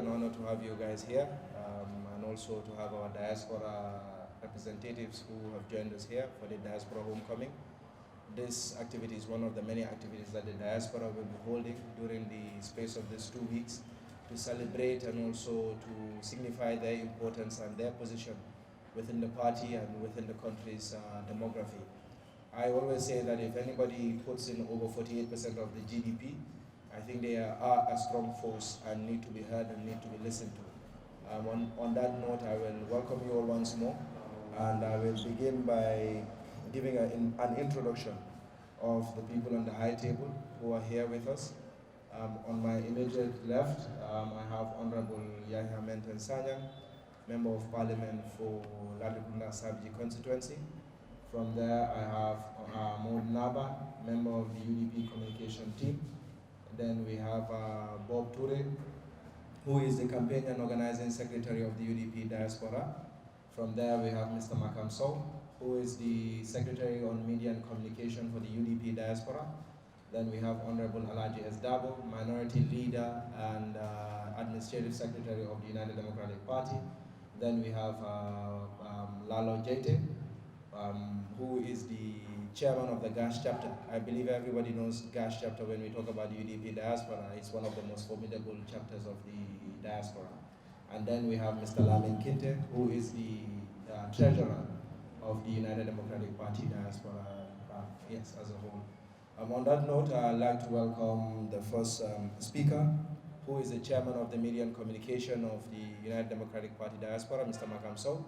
honor to have you guys here, and also to have our diaspora representatives who have joined us here for the diaspora homecoming. This activity is one of the many activities that the diaspora will be holding during the space of these 2 weeks to celebrate and also to signify their importance and their position within the party and within the country's demography. I always say that if anybody puts in over 48% of the GDP, I think they are a strong force and need to be heard and need to be listened to. On that note, I will welcome you all once more, and I will begin by giving an introduction of the people on the high table who are here with us. On my immediate left, I have Honorable Yahya Menten Sanyang, Member of Parliament for Ladikunda Sabji constituency. From there, I have Maud Naba, Member of the UDP Communication team. Then we have Bob Ture, who is the Campaign and Organizing Secretary of the UDP Diaspora. From there, we have Mr. Makam Sow, who is the Secretary on Media and Communication for the UDP Diaspora. Then we have Honorable Alaji S. Dabo, Minority Leader and Administrative Secretary of the United Democratic Party. Then we have Lalo Jete, who is the Chairman of the GASH chapter. I believe everybody knows GASH chapter when we talk about the UDP Diaspora. It's one of the most formidable chapters of the diaspora. And then we have Mr. Lamin Kinte, who is the Treasurer of the United Democratic Party Diaspora, yes, as a whole. On that note, I'd like to welcome the first speaker, who is the Chairman of the Media and Communication of the United Democratic Party Diaspora, Mr. Makam Sow,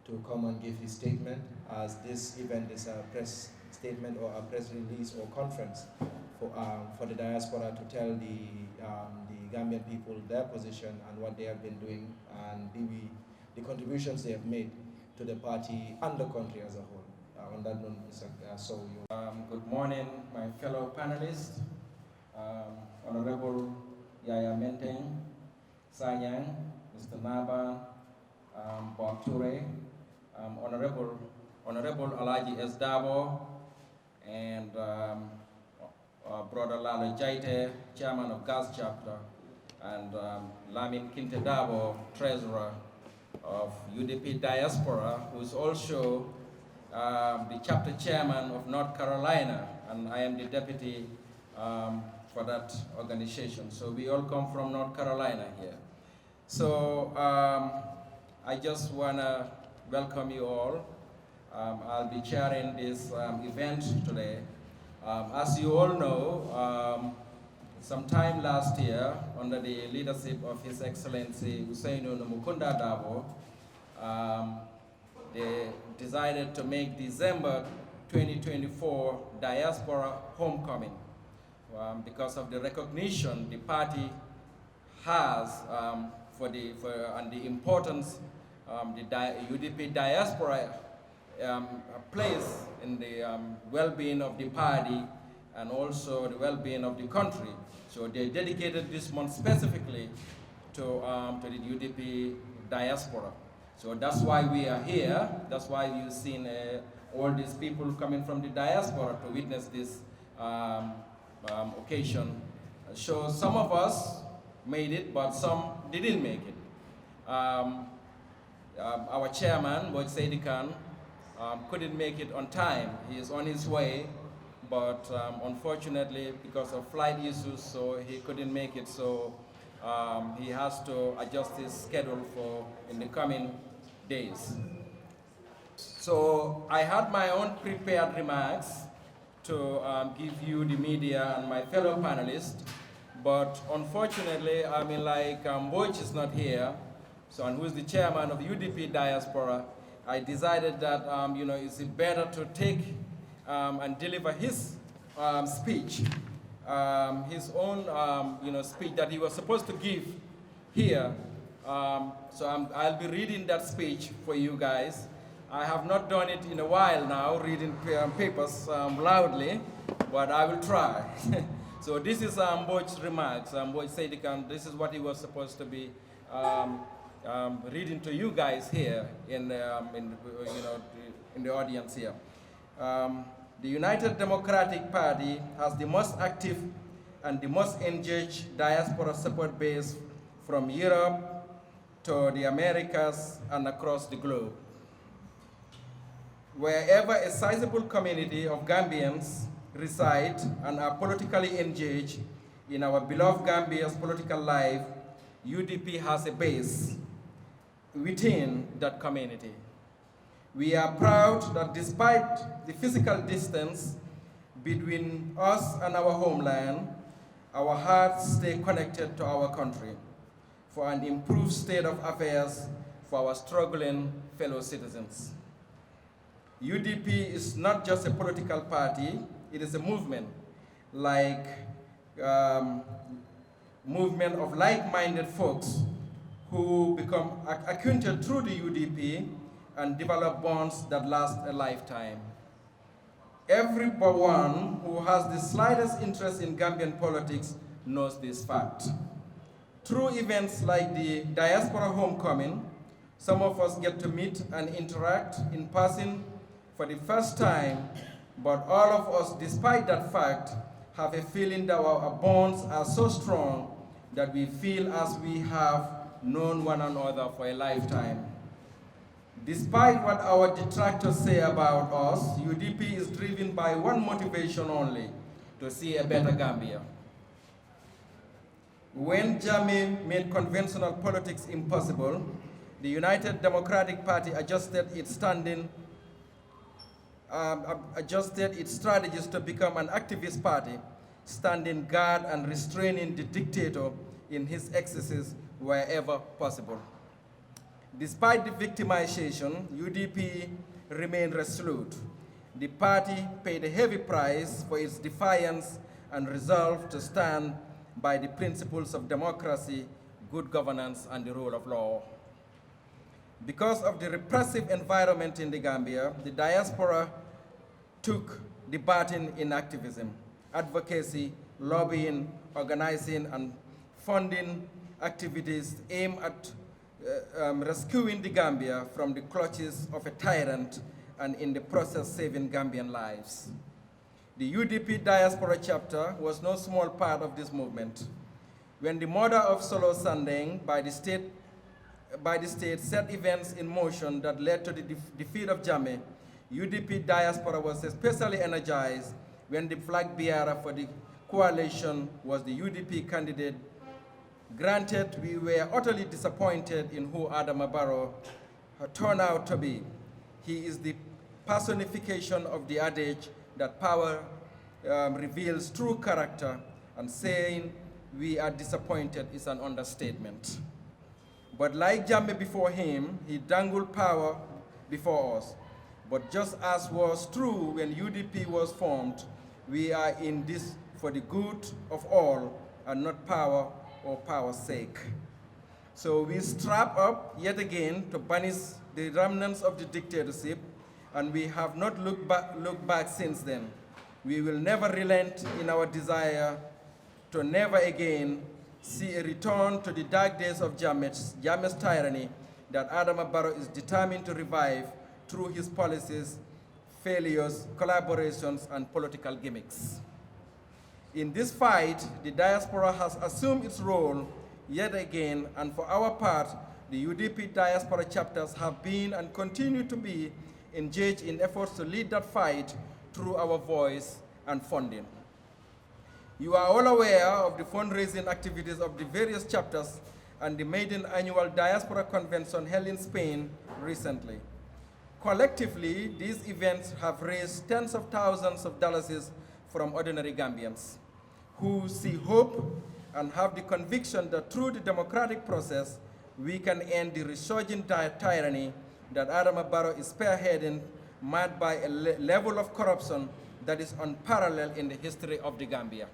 to come and give his statement, as this event is a press statement or a press release or conference for the diaspora to tell the Gambian people their position and what they have been doing and the contributions they have made to the party and the country as a whole. On that note, Mr. Sow, you. Good morning, my fellow panelists, Honorable Yaya Menteng Sanyang, Mr. Naba, Bob Ture, Honorable Alaji S. Dabo, and Brother Lalo Jaite, Chairman of GAS Chapter, and Lamin Kinte Dabo, Treasurer of UDP Diaspora, who is also the Chapter Chairman of North Carolina, and I am the Deputy for that organization. So we all come from North Carolina here. So I just want to welcome you all. I'll be chairing this event today. As you all know, sometime last year, under the leadership of His Excellency Usainu Mukunda Dabo, they decided to make December 2024 Diaspora Homecoming because of the recognition the party has and the importance the UDP Diaspora plays in the well-being of the party and also the well-being of the country. So they dedicated this month specifically to the UDP Diaspora. So that's why we are here. That's why you've seen all these people coming from the diaspora to witness this occasion. So some of us made it, but some didn't make it. Our chairman, Boy Saidi Khan, couldn't make it on time. He is on his way, but unfortunately, because of flight issues, so he couldn't make it. So he has to adjust his schedule for in the coming days. So I had my own prepared remarks to give you, the media, and my fellow panelists, but unfortunately, I mean, like Boych is not here, so, and who is the chairman of UDP Diaspora, I decided that, you know, it's better to take and deliver his speech, his own, you know, speech that he was supposed to give here. So I'll be reading that speech for you guys. I have not done it in a while now, reading papers loudly, but I will try. So this is Boy's remarks. Boy Saidi, this is what he was supposed to be reading to you guys here in the audience here. The United Democratic Party has the most active and the most engaged diaspora support base from Europe to the Americas and across the globe. Wherever a sizable community of Gambians reside and are politically engaged in our beloved Gambia's political life, UDP has a base within that community. We are proud that despite the physical distance between us and our homeland, our hearts stay connected to our country for an improved state of affairs for our struggling fellow citizens. UDP is not just a political party, it is a movement, movement of like-minded folks who become acquainted through the UDP and develop bonds that last a lifetime. Everyone who has the slightest interest in Gambian politics knows this fact. Through events like the Diaspora Homecoming, some of us get to meet and interact in person for the first time, but all of us, despite that fact, have a feeling that our bonds are so strong that we feel as we have known one another for a lifetime. Despite what our detractors say about us, UDP is driven by one motivation only: to see a better Gambia. When Jammeh made conventional politics impossible, the United Democratic Party adjusted its strategies to become an activist party, standing guard and restraining the dictator in his excesses wherever possible. Despite the victimization, UDP remained resolute. The party paid a heavy price for its defiance and resolve to stand by the principles of democracy, good governance, and the rule of law. Because of the repressive environment in the Gambia, the diaspora took the baton in activism, advocacy, lobbying, organizing, and funding activities aimed at rescuing the Gambia from the clutches of a tyrant and in the process saving Gambian lives. The UDP Diaspora chapter was no small part of this movement. When the murder of Solo Sandeng by the state set events in motion that led to the defeat of Jammeh, UDP Diaspora was especially energized when the flag bearer for the coalition was the UDP candidate. Granted, we were utterly disappointed in who Adama Barrow turned out to be. He is the personification of the adage that power reveals true character, and saying we are disappointed is an understatement. But like Jammeh before him, he dangled power before us. But just as was true when UDP was formed, we are in this for the good of all and not power or power's sake. So we strap up yet again to banish the remnants of the dictatorship, and we have not looked back since then. We will never relent in our desire to never again see a return to the dark days of Jammeh's tyranny that Adama Barrow is determined to revive through his policies, failures, collaborations, and political gimmicks. In this fight, the diaspora has assumed its role yet again, and for our part, the UDP diaspora chapters have been and continue to be engaged in efforts to lead that fight through our voice and funding. You are all aware of the fundraising activities of the various chapters and the maiden annual diaspora convention held in Spain recently. Collectively, these events have raised tens of thousands of dollars from ordinary Gambians who see hope and have the conviction that through the democratic process, we can end the resurgent tyranny that Adama Barrow is spearheading, marked by a level of corruption that is unparalleled in the history of the Gambia.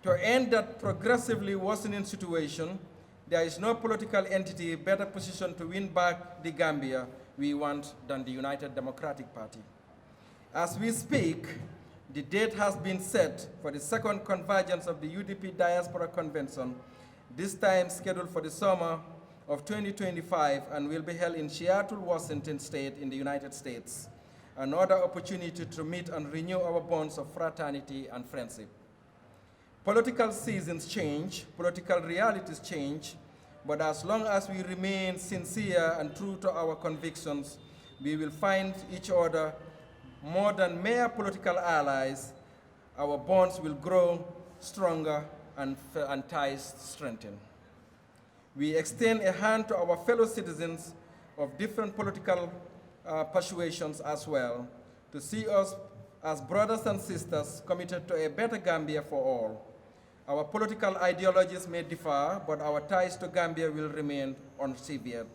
To end that progressively worsening situation, there is no political entity better positioned to win back the Gambia we want than the United Democratic Party. As we speak, the date has been set for the second convergence of the UDP Diaspora Convention, this time scheduled for the summer of 2025 and will be held in Seattle, Washington State in the United States, another opportunity to meet and renew our bonds of fraternity and friendship. Political seasons change, political realities change, but as long as we remain sincere and true to our convictions, we will find each other more than mere political allies. Our bonds will grow stronger and ties strengthen. We extend a hand to our fellow citizens of different political persuasions as well, to see us as brothers and sisters committed to a better Gambia for all. Our political ideologies may differ, but our ties to Gambia will remain unsevered.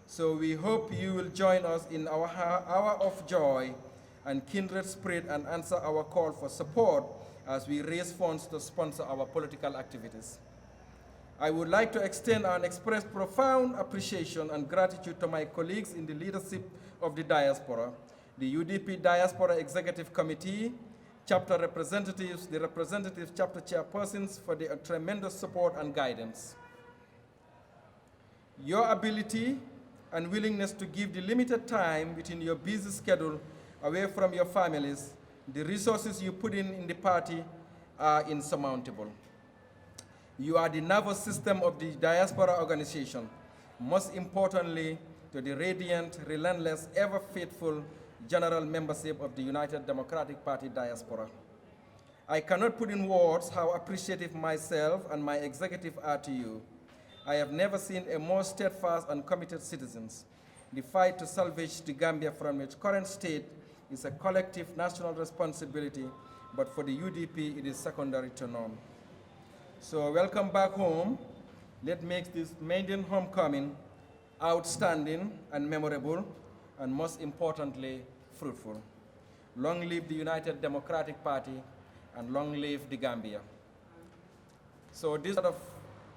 So we hope you will join us in our hour of joy and kindred spirit and answer our call for support as we raise funds to sponsor our political activities. I would like to extend and express profound appreciation and gratitude to my colleagues in the leadership of the diaspora, the UDP Diaspora Executive Committee, chapter representatives, the representative chapter chairpersons for the tremendous support and guidance. Your ability and willingness to give the limited time within your busy schedule away from your families, the resources you put in the party are insurmountable. You are the nervous system of the diaspora organization, most importantly to the radiant, relentless, ever faithful general membership of the United Democratic Party diaspora. I cannot put in words how appreciative myself and my executive are to you. I have never seen a more steadfast and committed citizens. The fight to salvage the Gambia from its current state is a collective national responsibility, but for the UDP, it is secondary to none. So welcome back home. Let's make this maiden homecoming outstanding and memorable, and most importantly, fruitful. Long live the United Democratic Party, and long live the Gambia. So these sort of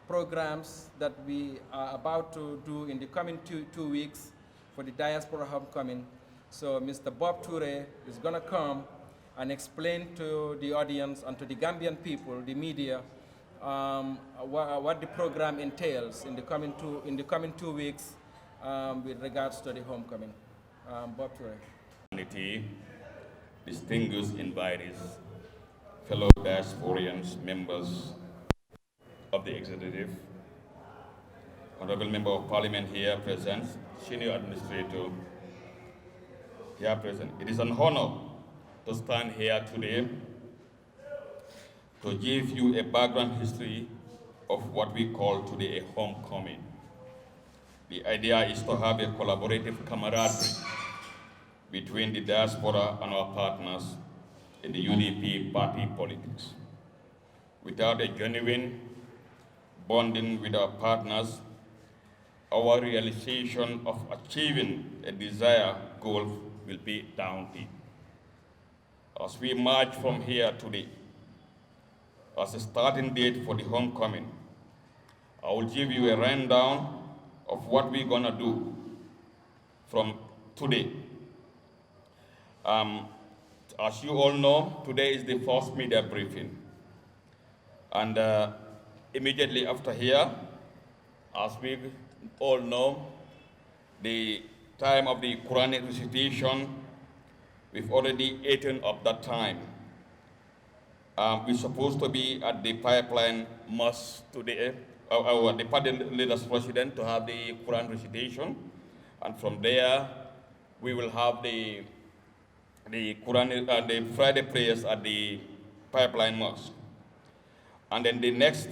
programs that we are about to do in the coming two weeks for the diaspora homecoming. So Mr. Bob Toure is gonna come and explain to the audience and to the Gambian people, the media, what the program entails in the coming two weeks with regards to the homecoming. Bob Toure. Distinguished invitees, fellow diasporians, members of the executive, honorable member of parliament here present, senior administrator here present. It is an honor to stand here today to give you a background history of what we call today a homecoming. The idea is to have a collaborative camaraderie between the diaspora and our partners in the UDP party politics. Without a genuine bonding with our partners, our realization of achieving a desired goal will be daunting. As we march from here today, as a starting date for the homecoming, I will give you a rundown of what we're gonna do from today. As you all know, today is the first media briefing. And immediately after here, as we all know, the time of the Quranic recitation, we've already eaten up that time. We're supposed to be at the pipeline mosque today, the party leaders president to have the Quran recitation. And from there, we will have the Quran, the Friday prayers at the pipeline mosque. And then the next,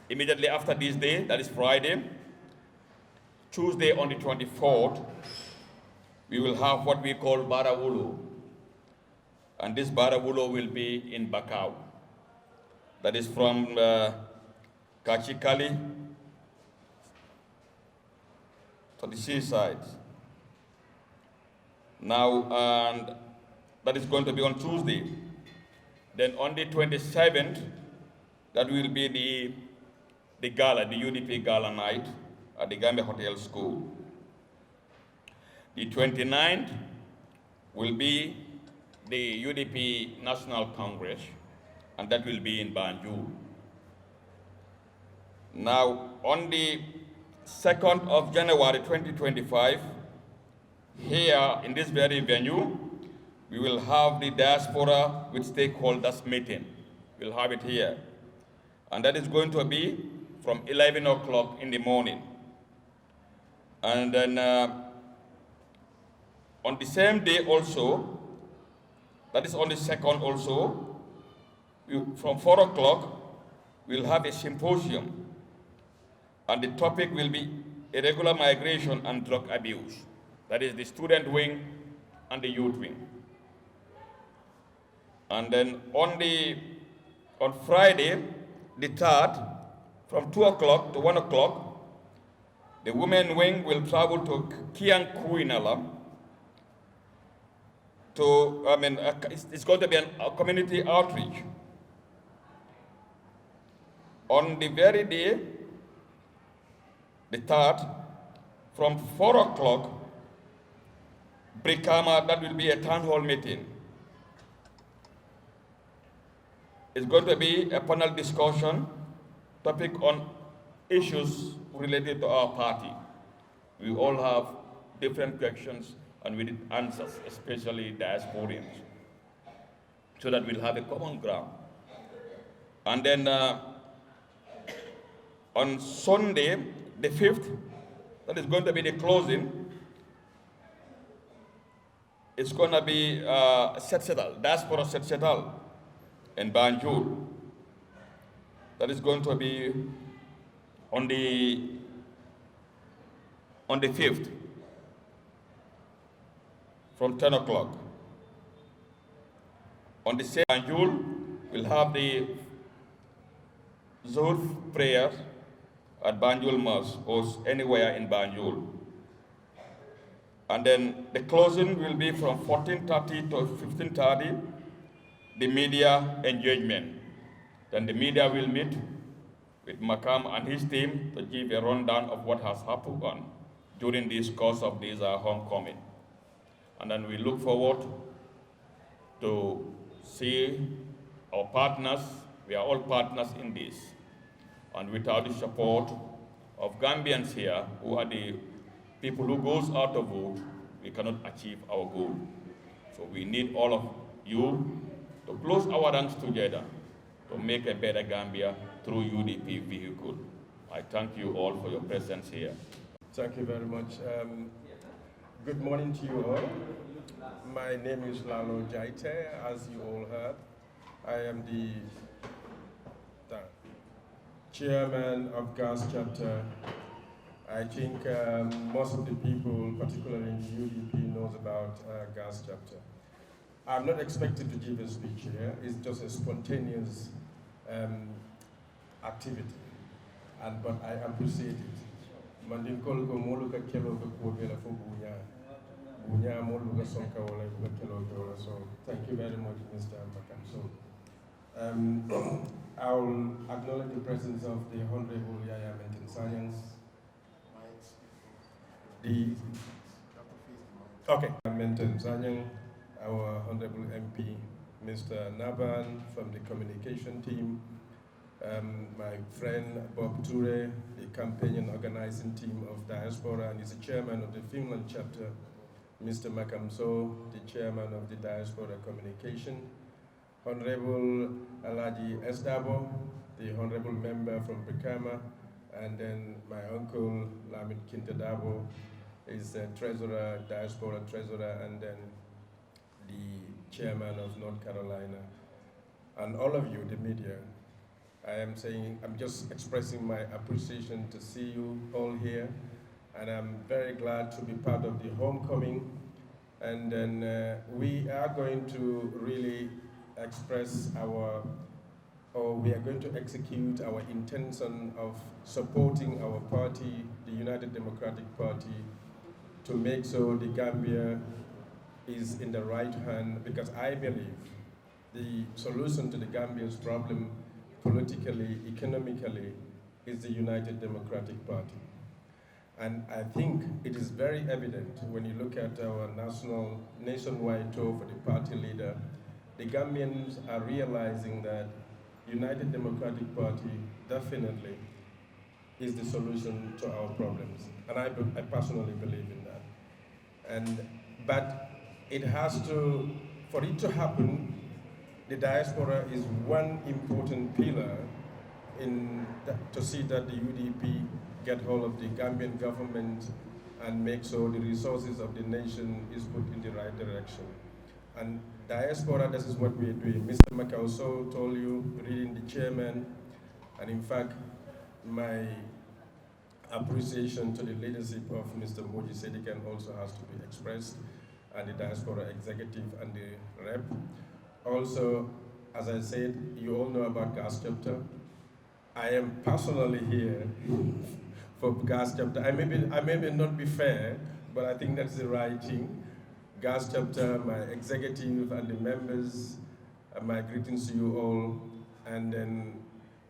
immediately after this day, that is Friday, Tuesday on the 24th, we will have what we call Barawulu. And this Barawulu will be in Bakau. That is from Kachikali to the seaside. Now, and that is going to be on Tuesday. Then on the 27th, that will be the gala, the UDP gala night at the Gambia Hotel School. The 29th will be the UDP National Congress, and that will be in Banjul. Now, on the 2nd of January 2025, here in this very venue, we will have the diaspora with stakeholders meeting. We'll have it here. And that is going to be from 11 o'clock in the morning. And then on the same day also, that is on the 2nd also, from 4 o'clock, we'll have a symposium. And the topic will be irregular migration and drug abuse. That is the student wing and the youth wing. And then on Friday, the 3rd, from 2 o'clock to 1 o'clock, the women wing will travel to Kiankuinala it's going to be a community outreach. On the very day, the 3rd, from 4 o'clock, Brikama, that will be a town hall meeting. It's going to be a panel discussion, topic on issues related to our party. We all have different questions and we need answers, especially diasporians, so that we'll have a common ground. And then on Sunday, the 5th, that is going to be the closing. It's going to be Setsetal, Diaspora Setsetal in Banjul. That is going to be on the 5th from 10 o'clock. On the same Banjul, we'll have the Zuhr prayer at Banjul Mosque or anywhere in Banjul. And then the closing will be from 14:30 to 15:30, the media engagement. Then the media will meet with Makam and his team to give a rundown of what has happened during this course of this homecoming. And then we look forward to see our partners. We are all partners in this. And without the support of Gambians here, who are the people who goes out to vote, we cannot achieve our goal. So we need all of you to close our ranks together to make a better Gambia through UDP vehicle. I thank you all for your presence here. Thank you very much. Good morning to you all. My name is Lalo Jaite, as you all heard. I am the chairman of GAS chapter. I think most of the people, particularly in the UDP, knows about GAS chapter. I'm not expected to give a speech here. It's just a spontaneous activity, but I appreciate it. Mandinkol ko molu ka kelo ko ko fo bunya molu ka sonka wala ko kelo ko. So thank you very much, Mr. Makam. So I'll acknowledge the presence of the Honorable Yaya Menten Sanyang. Menten Sanyang, our Honorable MP, Mr. Naban from the communication team, my friend Bob Ture, the campaign and organizing team of Diaspora, and is the chairman of the Finland chapter, Mr. Makamso, the chairman of the Diaspora Communication, Honorable Alaji Esdabo, the honorable member from Brikama, and then my uncle Lamit Kintadabo is the treasurer, Diaspora treasurer, and then the chairman of North Carolina, and all of you, the media. I'm just expressing my appreciation to see you all here, and I'm very glad to be part of the homecoming. And then we are going to really express we are going to execute our intention of supporting our party, the United Democratic Party, to make sure the Gambia is in the right hand, because I believe the solution to the Gambia's problem politically, economically, is the United Democratic Party. And I think it is very evident when you look at our nationwide tour for the party leader, the Gambians are realizing that United Democratic Party definitely is the solution to our problems. And I personally believe in that. But it has to, for it to happen, the diaspora is one important pillar to see that the UDP get hold of the Gambian government and make sure the resources of the nation is put in the right direction. And diaspora, this is what we're doing. Mr. Makauso told you, reading the chairman, and in fact, my appreciation to the leadership of Mr. Moji Sedikan also has to be expressed, and the diaspora executive and the rep. Also, as I said, you all know about gas chapter. I am personally here for gas chapter. I may not be fair, but I think that's the right thing. Gas chapter, my executive and the members, my greetings to you all. And then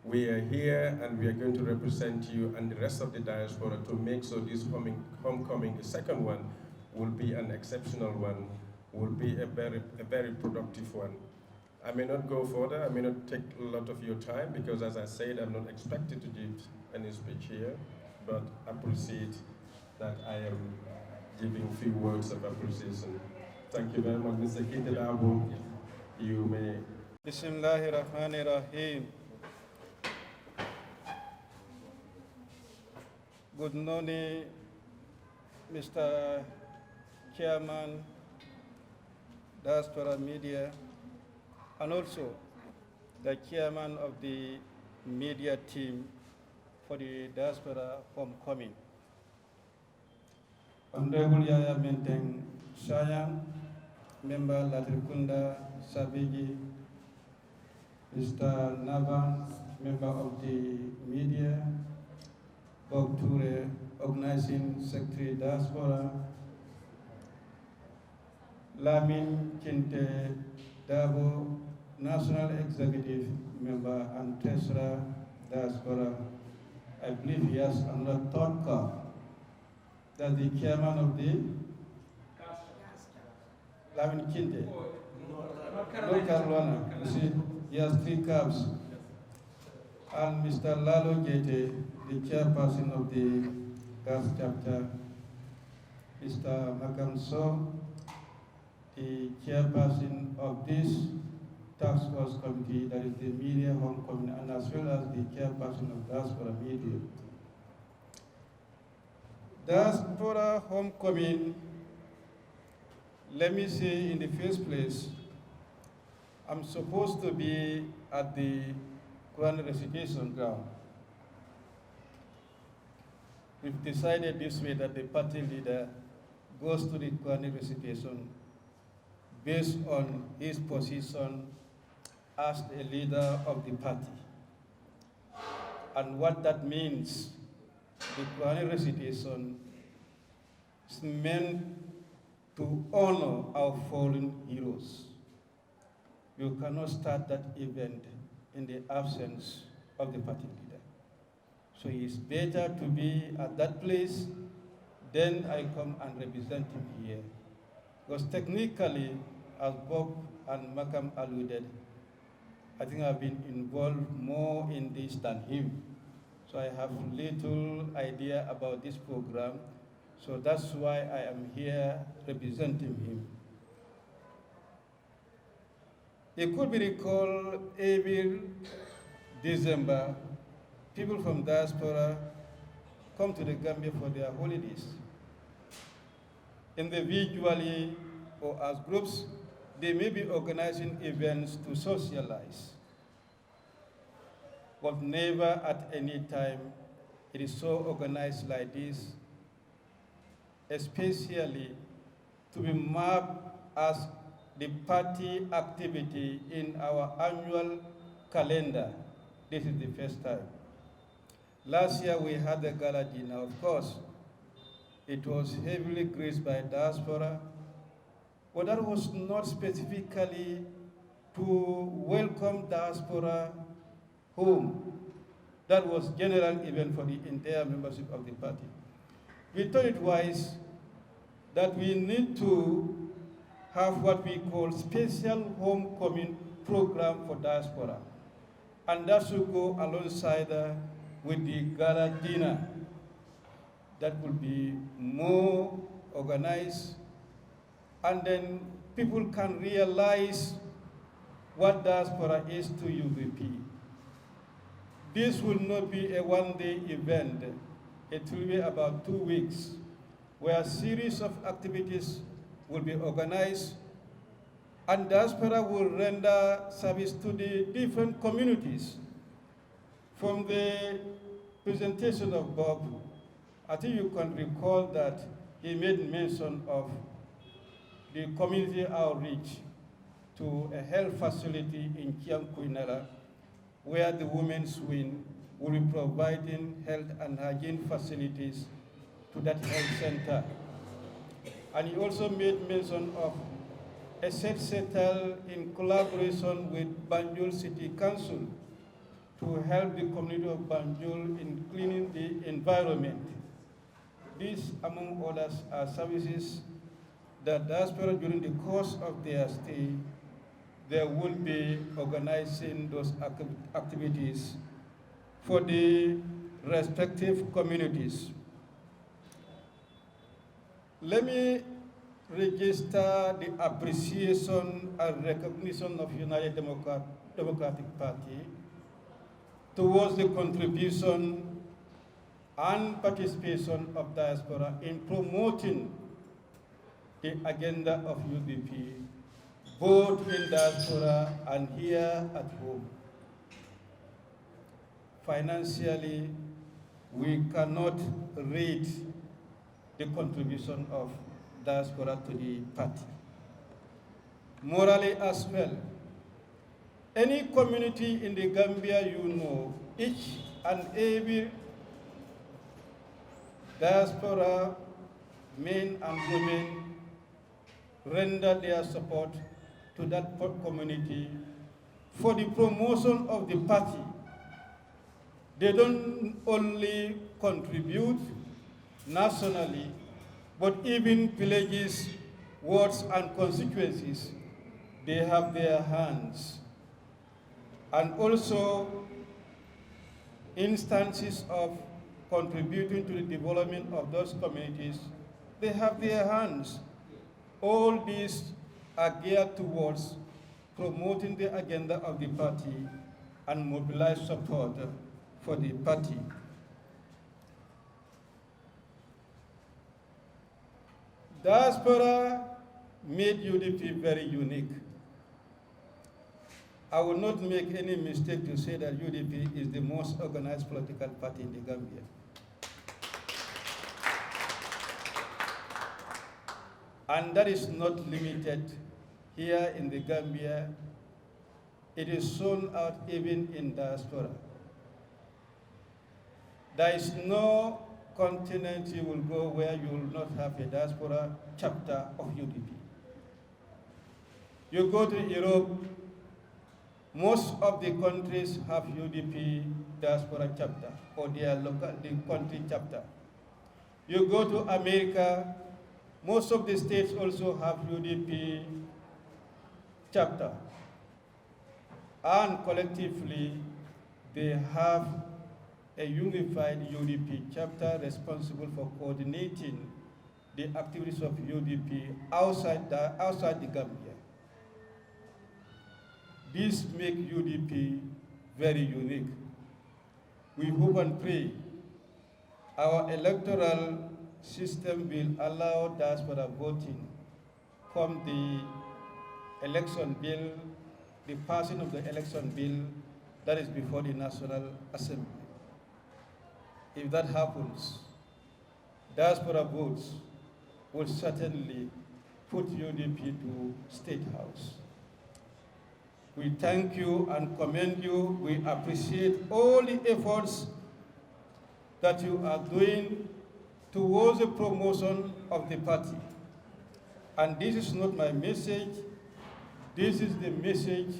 we are here and we are going to represent you and the rest of the diaspora to make sure this homecoming, the second one, will be an exceptional one, will be a very productive one. I may not go further, I may not take a lot of your time because as I said, I'm not expected to give any speech here, but appreciate that I am giving few words of appreciation. Thank you very much. Mr. Kitelabu, you may. Bismillahirrahmanirrahim. Good morning, Mr. Chairman, Diaspora Media, and also the chairman of the media team for the Diaspora Homecoming. Honorable Yaya Menteng Sayang, Member Latrikunda Sabiji, Mr. Navan, Member of the media, Bob Ture, Organizing Secretary Diaspora, Lamin Kinte Dabo, National Executive Member and Treasurer Diaspora. I believe he has another third card. That's the chairman of the Lamin Kinte. North Carolina. You see, he has 3 cabs. And Mr. Lalo Jete, the chairperson of the gas chapter. Mr. Makamso, the chairperson of this task force committee, that is the media homecoming, and as well as the chairperson of Diaspora Media. Diaspora homecoming, let me say in the first place, I'm supposed to be at the Quran recitation ground. We've decided this way that the party leader goes to the Quran recitation based on his position as a leader of the party. And what that means, the Quran recitation is meant to honor our fallen heroes. You cannot start that event in the absence of the party leader. So it's better to be at that place, then I come and represent him here. Because technically, as Bob and Makam alluded, I think I've been involved more in this than him. So I have little idea about this program. So that's why I am here representing him. It could be recalled every December, people from diaspora come to the Gambia for their holidays. Individually or as groups, they may be organizing events to socialize, but never at any time it is so organized like this, especially to be mapped as the party activity in our annual calendar. This is the first time. Last year we had the gala dinner, of course. It was heavily graced by diaspora, but that was not specifically to welcome diaspora home. That was general event for the entire membership of the party. We thought it wise that we need to have what we call special homecoming program for diaspora. And that should go alongside with the gala dinner. That would be more organized, and then people can realize what diaspora is to UDP. This will not be a one-day event. It will be about 2 weeks, where a series of activities will be organized, and diaspora will render service to the different communities. From the presentation of Bob, I think you can recall that he made mention of the community outreach to a health facility in Kiamkuinala, where the Women's Wing will be providing health and hygiene facilities to that health center. And he also made mention of a set settle in collaboration with Banjul City Council to help the community of Banjul in cleaning the environment. These, among others, are services that diaspora during the course of their stay, they will be organizing those activities for the respective communities. Let me register the appreciation and recognition of United Democratic Party towards the contribution and participation of diaspora in promoting the agenda of UDP, both in diaspora and here at home. Financially, we cannot rate the contribution of diaspora to the party. Morally as well, any community in the Gambia you know, each and every diaspora, men and women, render their support to that community for the promotion of the party. They don't only contribute nationally, but even villages, wards, and constituencies, they have their hands. And also instances of contributing to the development of those communities, they have their hands. All these are geared towards promoting the agenda of the party and mobilize support for the party. Diaspora made UDP very unique. I will not make any mistake to say that UDP is the most organized political party in the Gambia. And that is not limited here in the Gambia. It is shown out even in diaspora. There is no continent you will go where you will not have a diaspora chapter of UDP. You go to Europe, most of the countries have UDP diaspora chapter or their local, the country chapter. You go to America, most of the states also have UDP chapter. And collectively, they have a unified UDP chapter responsible for coordinating the activities of UDP outside the Gambia. This makes UDP very unique. We hope and pray our electoral system will allow diaspora voting from the election bill, the passing of the election bill that is before the National Assembly. If that happens, diaspora votes will certainly put UDP to State House. We thank you and commend you. We appreciate all the efforts that you are doing towards the promotion of the party. And this is not my message. This is the message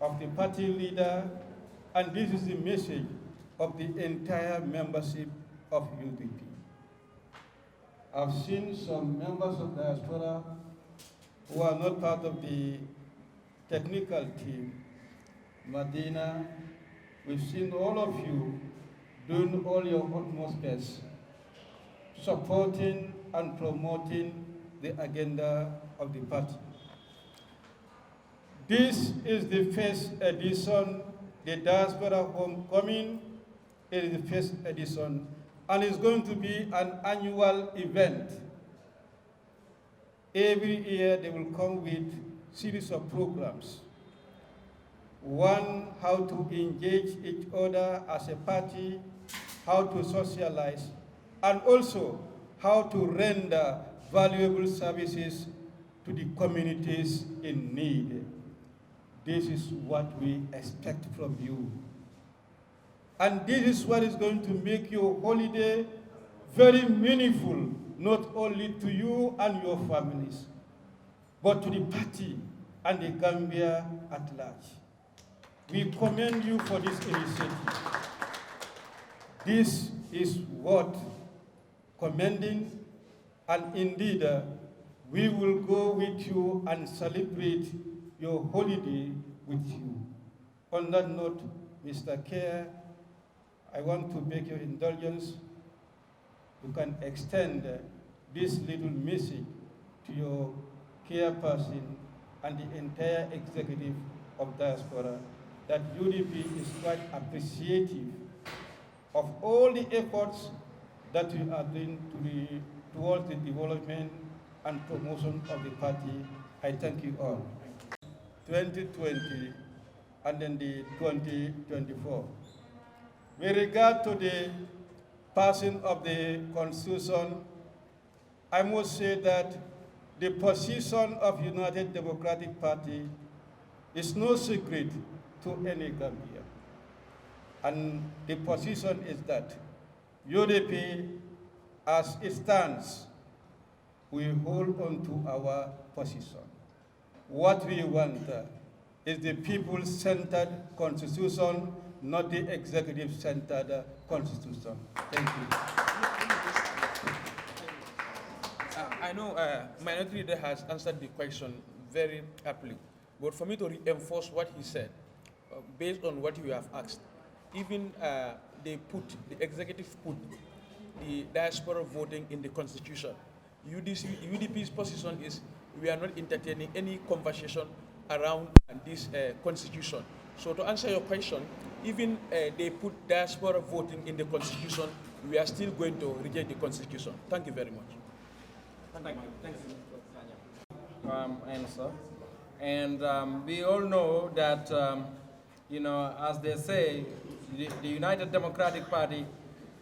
of the party leader, and this is the message of the entire membership of UDP. I've seen some members of diaspora who are not part of the technical team. Medina, we've seen all of you doing all your utmost best, supporting and promoting the agenda of the party. This is the first edition, the Diaspora Homecoming is the first edition, and it's going to be an annual event. Every year they will come with series of programs. One, how to engage each other as a party, how to socialize, and also how to render valuable services to the communities in need. This is what we expect from you. And this is what is going to make your holiday very meaningful, not only to you and your families, but to the party and the Gambia at large. We commend you for this initiative. This is what commending, and indeed, we will go with you and celebrate your holiday with you. On that note, Mr. Kerr, I want to beg your indulgence. You can extend this little message to your chairperson and the entire executive of Diaspora that UDP is quite appreciative of all the efforts that you are doing towards the development and promotion of the party. I thank you all. 2020 and then the 2024. With regard to the passing of the Constitution, I must say that the position of United Democratic Party is no secret to any Gambian. And the position is that UDP, as it stands, we hold on to our position. What we want is the people-centered constitution, not the executive-centered constitution. Thank you. I know Minority Leader has answered the question very aptly, but for me to reinforce what he said, based on what you have asked, even the executive put the diaspora voting in the constitution. UDP's position is we are not entertaining any conversation around this constitution. So to answer your question, even they put diaspora voting in the constitution, we are still going to reject the constitution. Thank you very much. Thank you. Answer. And we all know that, you know, as they say, the United Democratic Party,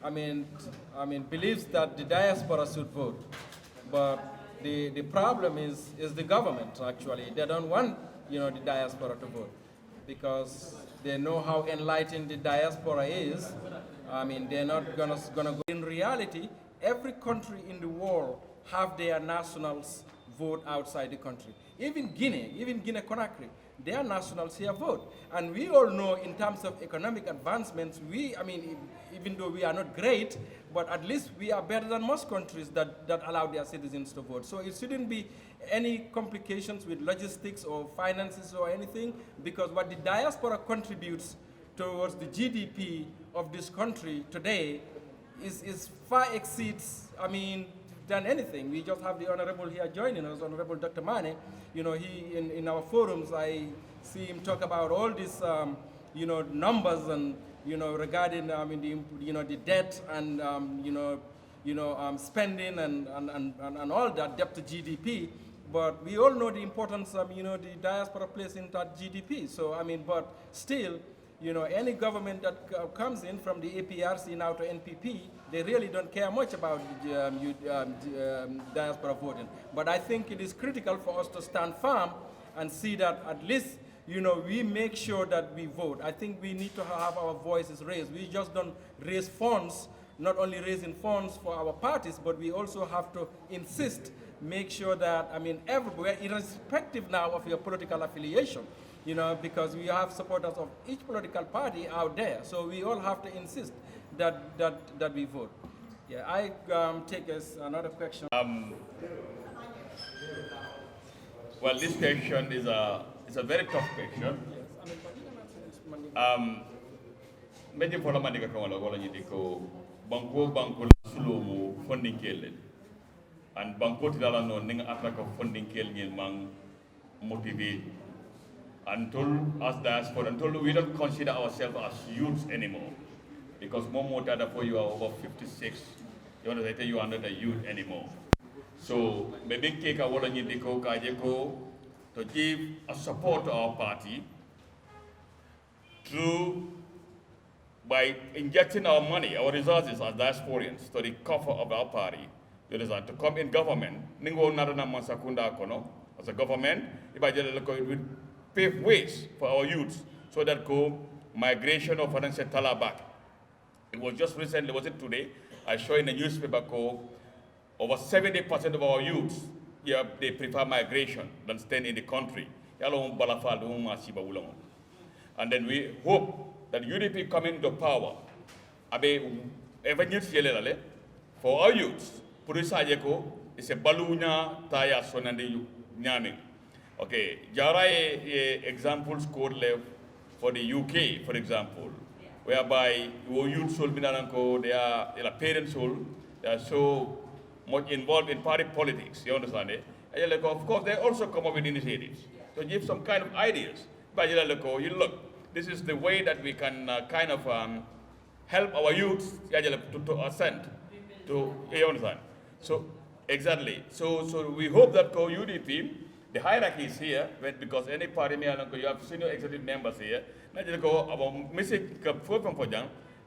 believes that the diaspora should vote. But the problem is the government, actually. They don't want, you know, the diaspora to vote because they know how enlightened the diaspora is. They're not gonna go. In reality, every country in the world have their nationals vote outside the country. Even Guinea-Conakry, their nationals here vote. And we all know in terms of economic advancements, even though we are not great, but at least we are better than most countries that allow their citizens to vote. So it shouldn't be any complications with logistics or finances or anything, because what the diaspora contributes towards the GDP of this country today is far exceeds, than anything. We just have the Honorable here joining us, Honorable Dr. Mane. You know, he, in our forums, I see him talk about all these, numbers and, regarding, the debt and, spending and all that debt to GDP. But we all know the importance of, the diaspora plays in that GDP. So, but still, any government that comes in from the APRC now to NPP, they really don't care much about diaspora voting. But I think it is critical for us to stand firm and see that at least, we make sure that we vote. I think we need to have our voices raised. We just don't raise funds, not only raising funds for our parties, but we also have to insist, make sure that, everywhere, irrespective now of your political affiliation, because we have supporters of each political party out there. So we all have to insist that we vote. Yeah, I take us another question. Well, this question is a very tough question. Meti fola mandika kawala wala nyidiko banko sulomo funding kele and banko tilala no ninga ataka funding kele ngel mang motivate until as diaspora, until we don't consider ourselves as youths anymore. Because more than for you are over 56, you understand, you are not a youth anymore. So maybe take a wall to give a support to our party through by injecting our money, our resources as diasporians to the cover of our party. You understand, to come in government, ningo narana masakunda kono as a government, if I will pave ways for our youths so that go migration of financial tala back. It was just recently, was it today? I saw in the newspaper over 70% of our youths, yeah, they prefer migration than staying in the country. And then we hope that UDP coming to power, for our youths, Purisajeko is a balunya taya sonandi nyami. Okay, Jara examples code left for the UK, for example, whereby your youth soul, they are parents soul, they are so much involved in party politics, you understand it? And of course, they also come up with initiatives to give some kind of ideas. But you look, this is the way that we can help our youth to ascend, to, you understand? So, exactly. So we hope that UDP, the hierarchy is here, because any party, you have senior executive members here, it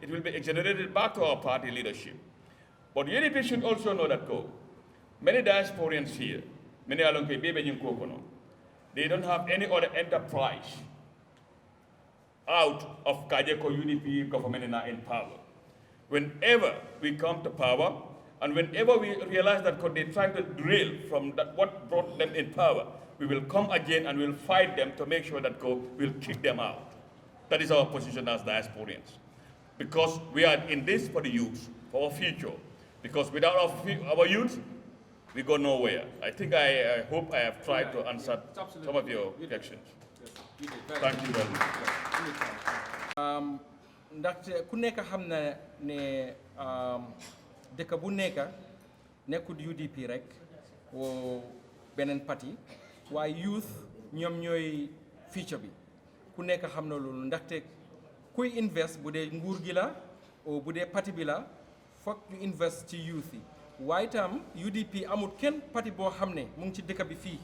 will be generated back to our party leadership. But UDP should also know that many diasporians here, many they don't have any other enterprise out of Kajeko UDP government in power. Whenever we come to power, and whenever we realize that they try to derail from what brought them in power, we will come again and we'll fight them to make sure that we'll kick them out. That is our position as diasporians. Because we are in this for the youth, for our future. Because without our youth, we go nowhere. I think I hope I have tried to answer some of your questions. Yes, thank you very much. ndaxte ku nekk xam na ne dëkk bu nekk nekkul UDP rek o beneen parti waaye youth ñoom ñooy future bi ku nekk xam na loolu ndaxte kuy invest bu dee nguur gi la o bu dee parti bi la foog ñu invest ci youth yi waaye itam UDP amul kenn parti boo xam ne mu ngi ci dëkk bi fii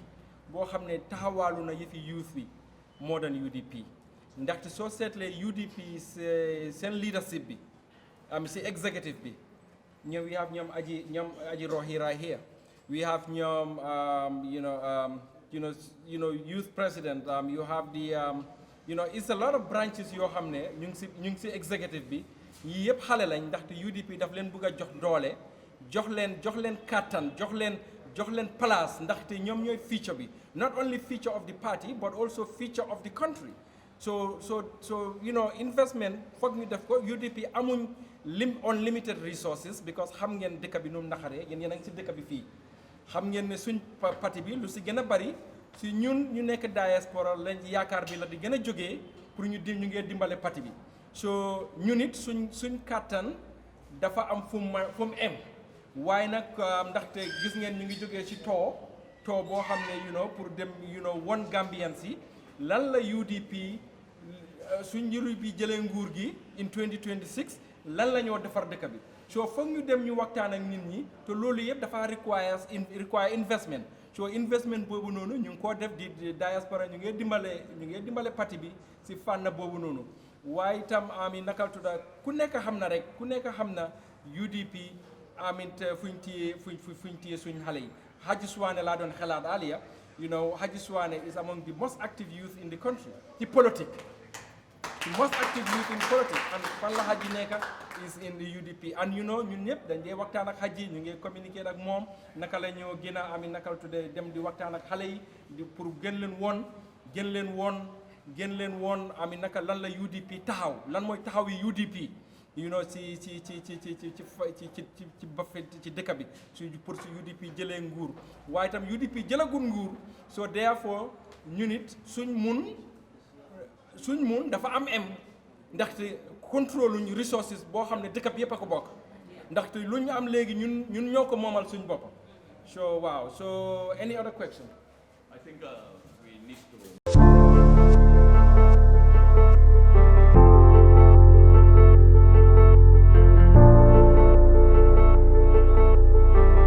boo xam ne taxawaalu na yëfi youth bi more than UDP ndaxte soo seetlee UDP seen leadership bi si executive bi we have ñoom aji rohi right here we have ñoom youth president you have the it's a lot of branches yoo xam ne ñu ngi si executive bi yii yëpp xale lañ ndaxte UDP daf leen bëgg a jox doole jox leen kàttan jox leen place ndaxte ñoom ñooy future bi not only future of the party but also future of the country so investment foog ñu def ko UDP amuñ unlimited resources because xam ngeen dëkk bi nu mu naxaree yéen a ngi si dëkk bi fii xam ngeen ne suñ parti bi lu si gën a bari si ñun ñu nekk diaspora lañ yaakaar bi la di gën a jógee pour ñu ngee dimbale parti bi so ñun it suñ kàttan dafa am fu mu em waaye nag ndaxte gis ngeen ñu ngi jógee ci too boo xam ne pour dem won Gambian si lan la UDP suñ njëriñ bi jëlee nguur gi in 2026 lan la ñoo defar dëkk bi so foog ñu dem ñu waxtaan ak nit ñi te loolu yëpp dafa require investment so investment boobu noonu ñu ngi koo def di diaspora ñu ngi dimbale parti bi si fànn boobu noonu waaye itam nakal tudda ku nekk xam na UDP fuñ téye suñ xale yi Haji Suwane laa doon xalaat aliya Haji Suwane is among the most active youth in the country ci politique the most active youth in politics and fan la Haji nekk is in the UDP and ñun ñëpp dañ dee waxtaan ak Haji ñu ngi communiquer ak moom naka la ñoo gën a nakal tudda dem di waxtaan ak xale yi pour gën leen woon naka lan la UDP taxaw lan mooy taxaw yi UDP ci dëkk bi pour si UDP jëlee nguur waaye itam UDP jëlagul nguur so therefore ñu nit suñ mun dafa am ndaxte contrôle luñ resources boo xam ne dëkk bi yëpp a ko bokk ndaxte lu ñu am léegi ñun ñoo ko moomal suñ bopp so any other question? I think we need to